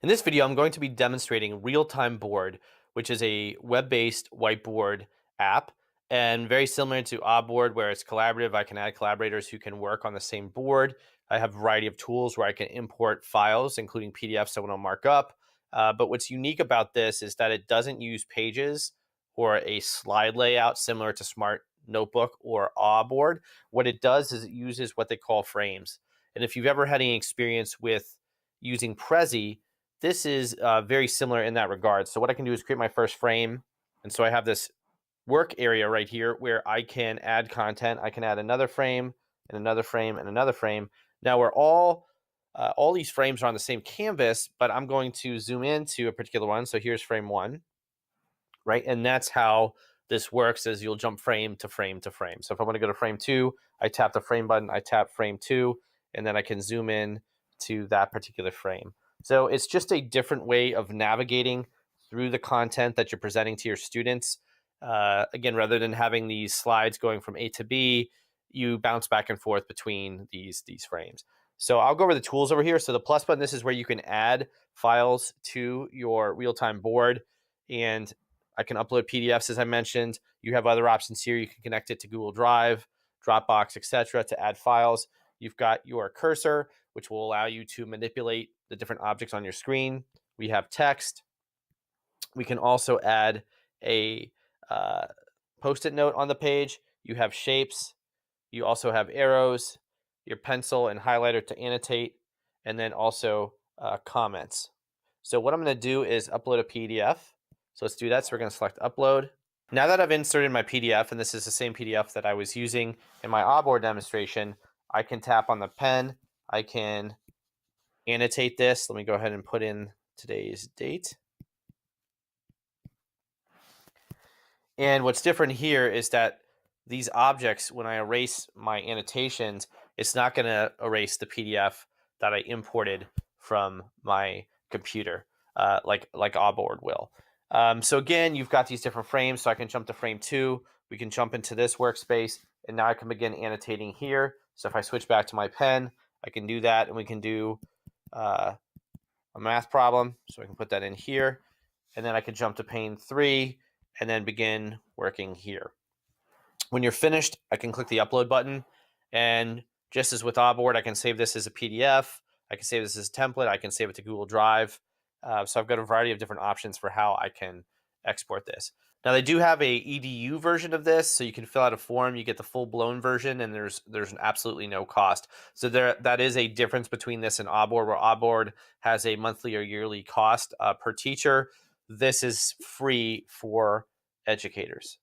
In this video, I'm going to be demonstrating Real-Time Board, which is a web-based whiteboard app and very similar to Board where it's collaborative. I can add collaborators who can work on the same board. I have a variety of tools where I can import files, including PDFs that will mark up. But what's unique about this is that it doesn't use pages or a slide layout similar to Smart Notebook or Board. What it does is it uses what they call frames. And if you've ever had any experience with using Prezi, this is very similar in that regard. So what I can do is create my first frame. And so I have this work area right here where I can add content. I can add another frame and another frame and another frame. Now we're all these frames are on the same canvas, but I'm going to zoom into a particular one. So here's frame one, right? And that's how this works is you'll jump frame to frame to frame. So if I want to go to frame two, I tap the frame button, I tap frame two, and then I can zoom in to that particular frame. So it's just a different way of navigating through the content that you're presenting to your students. Again, rather than having these slides going from A to B, you bounce back and forth between these frames. So I'll go over the tools over here. So the plus button, this is where you can add files to your real-time board, and I can upload PDFs, as I mentioned. You have other options here. You can connect it to Google Drive, Dropbox, etc., to add files. You've got your cursor, which will allow you to manipulate the different objects on your screen. We have text. We can also add a post-it note on the page. You have shapes. You also have arrows, your pencil and highlighter to annotate, and then also comments. So what I'm going to do is upload a PDF. So let's do that. So we're going to select upload. Now that I've inserted my PDF, and this is the same PDF that I was using in my board demonstration, I can tap on the pen. I can annotate this. Let me go ahead and put in today's date. And what's different here is that these objects, when I erase my annotations, it's not going to erase the PDF that I imported from my computer, like Board will. So again, you've got these different frames. So I can jump to frame two. We can jump into this workspace, and now I can begin annotating here. So if I switch back to my pen, I can do that, and we can do a math problem. So I can put that in here, and then I can jump to pane three and then begin working here. When you're finished, I can click the upload button, and just as with Board, I can save this as a PDF. I can save this as a template. I can save it to Google Drive. So I've got a variety of different options for how I can export this. Now they do have a EDU version of this, so you can fill out a form, you get the full-blown version, and there's absolutely no cost. So that is a difference between this and Board, where Board has a monthly or yearly cost per teacher. This is free for educators.